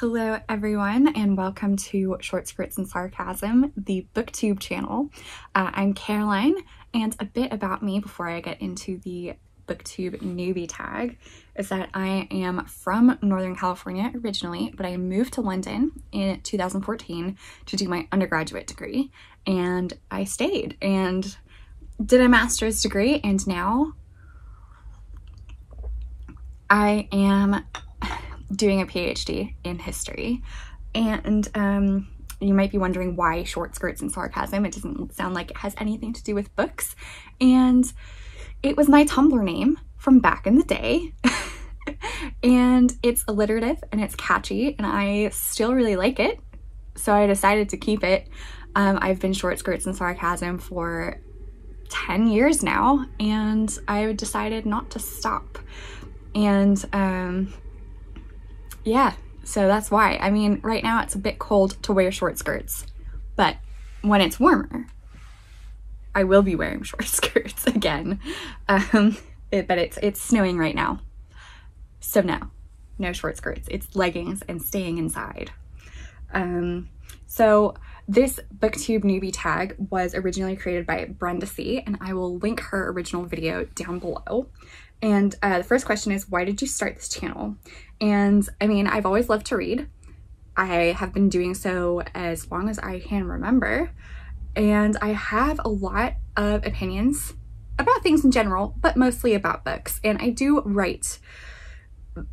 Hello everyone, and welcome to Short Skirts and Sarcasm, the Booktube channel. I'm Caroline, and a bit about me before I get into the Booktube Newbie Tag is that I am from Northern California originally, but I moved to London in 2014 to do my undergraduate degree, and I stayed and did a master's degree, and now I am doing a PhD in history. And you might be wondering why Short Skirts and Sarcasm. It doesn't sound like it has anything to do with books, and it was my Tumblr name from back in the day. And it's alliterative and it's catchy and I still really like it, so I decided to keep it. I've been Short Skirts and Sarcasm for 10 years now, and I decided not to stop. And yeah, so that's why. I mean, right now it's a bit cold to wear short skirts, but when it's warmer, I will be wearing short skirts again. But it's snowing right now, so no short skirts. It's leggings and staying inside. So this Booktube Newbie Tag was originally created by Brenda C, and I will link her original video down below. And the first question is, why did you start this channel? And I mean, I've always loved to read. I have been doing so as long as I can remember, and I have a lot of opinions about things in general, but mostly about books. And I do write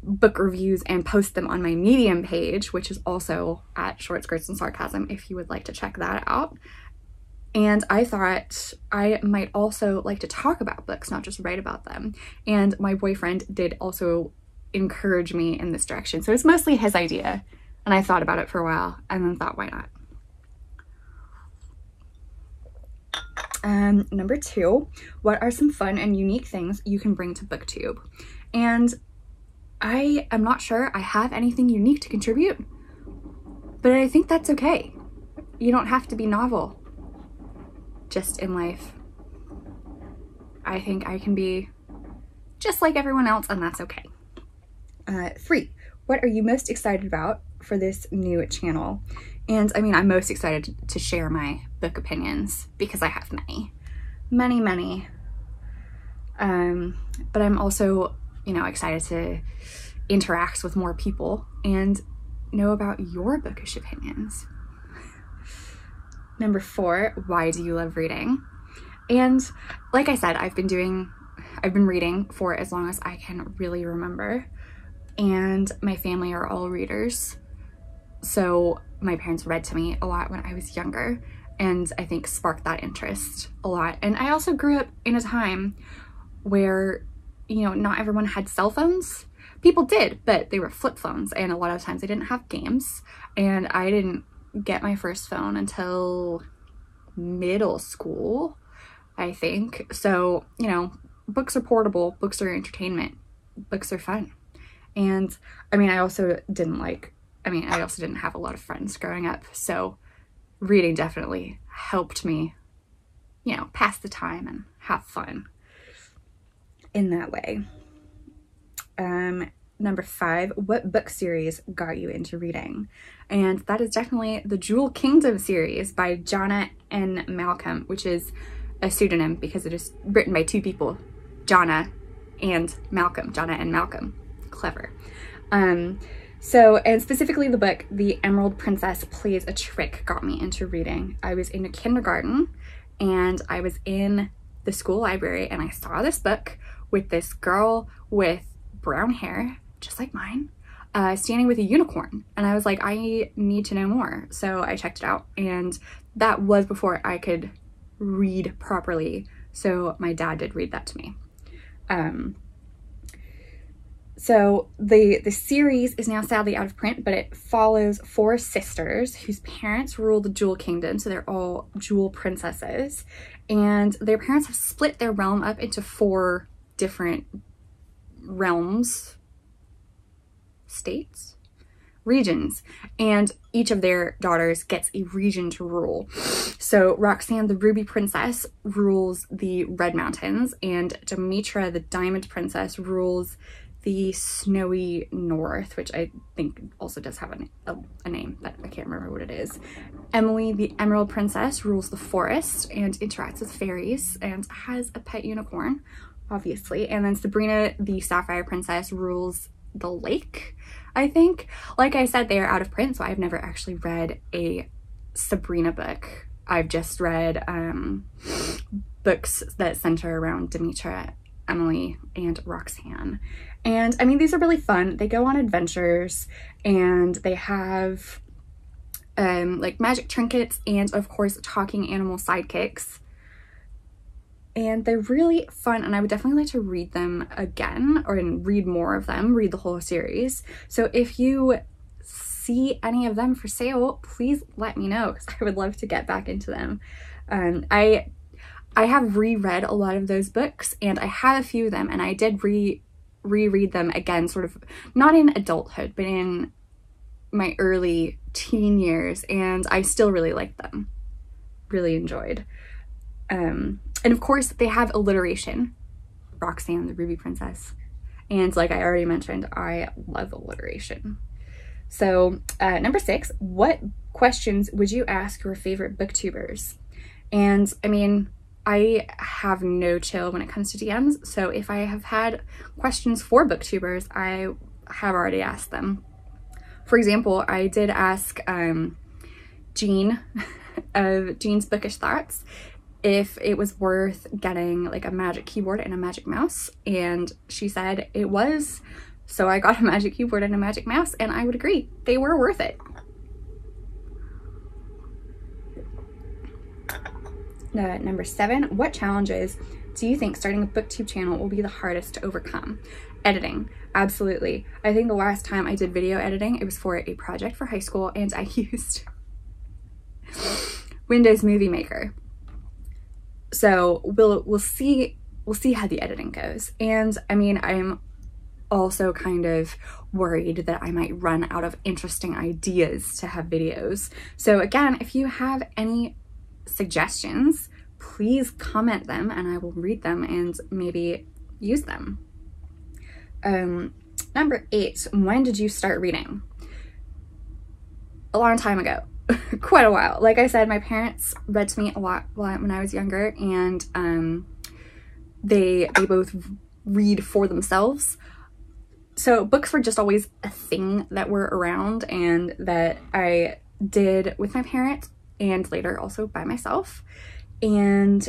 book reviews and post them on my Medium page, which is also at Short Skirts and Sarcasm if you would like to check that out. And I thought I might also like to talk about books, not just write about them. And my boyfriend did also encourage me in this direction. So it's mostly his idea, and I thought about it for a while and then thought, why not? Number 2, what are some fun and unique things you can bring to Booktube? And I am not sure I have anything unique to contribute, but I think that's okay. You don't have to be novel just in life. I think I can be just like everyone else, and that's okay. 3, what are you most excited about for this new channel? And I mean, I'm most excited to share my book opinions because I have many. But I'm also, you know, excited to interact with more people and know about your bookish opinions. Number 4, why do you love reading? And like I said, I've been reading for as long as I can really remember, and my family are all readers. So my parents read to me a lot when I was younger, and I think sparked that interest a lot. And I also grew up in a time where, you know, not everyone had cell phones. People did, but they were flip phones, and a lot of times they didn't have games. And I didn't get my first phone until middle school, I think. So, you know, books are portable, books are entertainment, books are fun. And I mean, I also didn't have a lot of friends growing up, so reading definitely helped me, you know, pass the time and have fun in that way. Number 5, what book series got you into reading? And that is definitely the Jewel Kingdom series by Jonna and Malcolm, which is a pseudonym because it is written by 2 people, Jonna and Malcolm. Clever. So, and specifically the book, The Emerald Princess Plays a Trick, got me into reading. I was in a kindergarten and I was in the school library, and I saw this book with this girl with brown hair, just like mine, standing with a unicorn. And I was like, I need to know more. So I checked it out, and that was before I could read properly. So my dad did read that to me. So the series is now sadly out of print, but it follows 4 sisters whose parents rule the Jewel Kingdom. So they're all jewel princesses, and their parents have split their realm up into 4 different realms, states, regions, and each of their daughters gets a region to rule. So Roxanne, the Ruby Princess, rules the Red Mountains, and Demetra, the Diamond Princess, rules the Snowy North, which I think also does have a name, but I can't remember what it is. Emily, the Emerald Princess, rules the forest and interacts with fairies and has a pet unicorn, obviously. And then Sabrina, the Sapphire Princess, rules the lake, I think. Like I said, they are out of print, so I've never actually read a Sabrina book. I've just read books that center around Demetra, Emily, and Roxanne. And I mean, these are really fun. They go on adventures and they have like magic trinkets and of course talking animal sidekicks. And they're really fun, and I would definitely like to read them again, or read more of them, read the whole series. So if you see any of them for sale, please let me know, because I would love to get back into them. I have reread a lot of those books, and I have a few of them, and I did reread them again, sort of not in adulthood, but in my early teen years, and I still really liked them. Really enjoyed. And of course they have alliteration. Roxanne, the Ruby Princess. And like I already mentioned, I love alliteration. So number 6, what questions would you ask your favorite booktubers? And I mean, I have no chill when it comes to DMs. So if I have had questions for booktubers, I have already asked them. For example, I did ask Jean of Jean's Bookish Thoughts if it was worth getting like a magic keyboard and a magic mouse, and she said it was. So I got a magic keyboard and a magic mouse, and I would agree, they were worth it. Number 7, what challenges do you think starting a booktube channel will be the hardest to overcome? Editing, absolutely. I think the last time I did video editing, it was for a project for high school, and I used Windows Movie Maker. So we'll see how the editing goes. And I mean, I'm also kind of worried that I might run out of interesting ideas to have videos. So again, if you have any suggestions, please comment them and I will read them and maybe use them. Number 8, when did you start reading? A long time ago. Quite a while. Like I said, my parents read to me a lot when I was younger, and they both read for themselves. So books were just always a thing that were around and that I did with my parents and later also by myself. And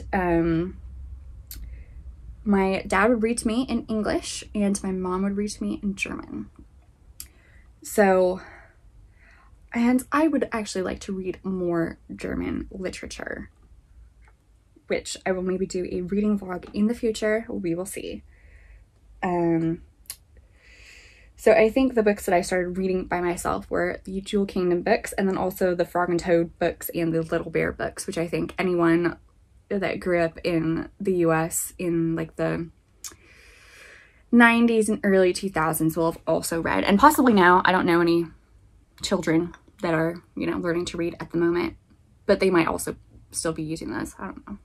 my dad would read to me in English and my mom would read to me in German. So, and I would actually like to read more German literature, which I will maybe do a reading vlog in the future. We will see. So I think the books that I started reading by myself were the Jewel Kingdom books, and then also the Frog and Toad books and the Little Bear books, which I think anyone that grew up in the US in like the 90s and early 2000s will have also read. And possibly now, I don't know any children that are, you know, learning to read at the moment, but they might also still be using those. I don't know.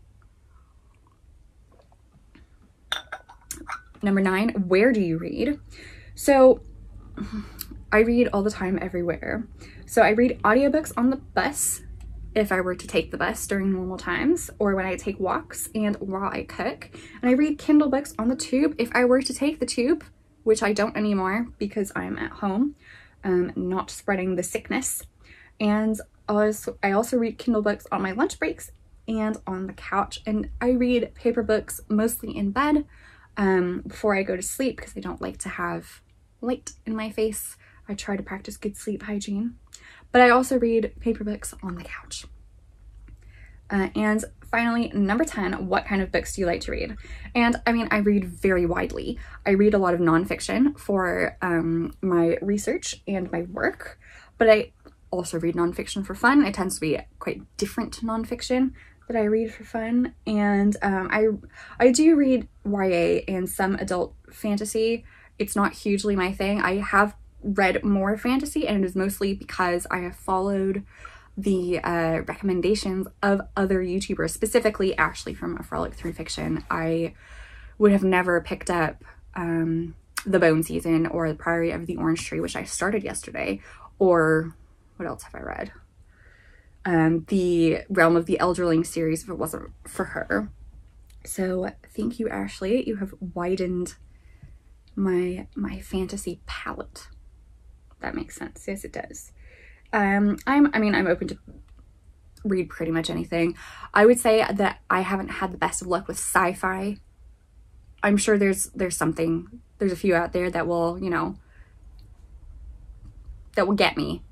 Number 9, where do you read? So I read all the time everywhere. So I read audiobooks on the bus if I were to take the bus during normal times, or when I take walks and while I cook. And I read Kindle books on the tube if I were to take the tube, which I don't anymore because I'm at home, not spreading the sickness. And I also read Kindle books on my lunch breaks and on the couch. And I read paper books mostly in bed before I go to sleep because I don't like to have light in my face. I try to practice good sleep hygiene. But I also read paper books on the couch. And finally, number 10, what kind of books do you like to read? And I mean, I read very widely. I read a lot of nonfiction for my research and my work, but I also read nonfiction for fun. It tends to be quite different nonfiction that I read for fun. And I do read YA and some adult fantasy. It's not hugely my thing. I have read more fantasy, and it is mostly because I have followed the recommendations of other YouTubers, specifically Ashley from A Frolic Through Fiction. I would have never picked up The Bone Season or The Priory of the Orange Tree, which I started yesterday, or what else have I read? The Realm of the Elderling series, if it wasn't for her. So thank you, Ashley. You have widened my fantasy palette. That makes sense. Yes, it does. I'm open to read pretty much anything. I would say that I haven't had the best of luck with sci-fi. I'm sure there's a few out there that will, you know, that will get me,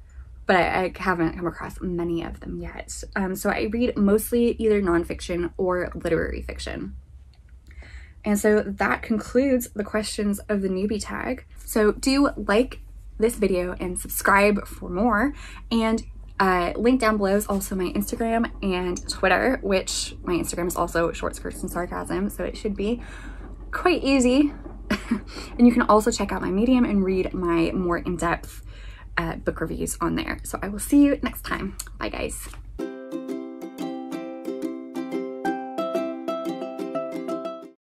but I haven't come across many of them yet. So I read mostly either nonfiction or literary fiction. And so that concludes the questions of the newbie tag. So do like this video and subscribe for more. And link down below is also my Instagram and Twitter, which my Instagram is also Short Skirts and Sarcasm, so it should be quite easy. And you can also check out my Medium and read my more in-depth book reviews on there. So I will see you next time. Bye guys.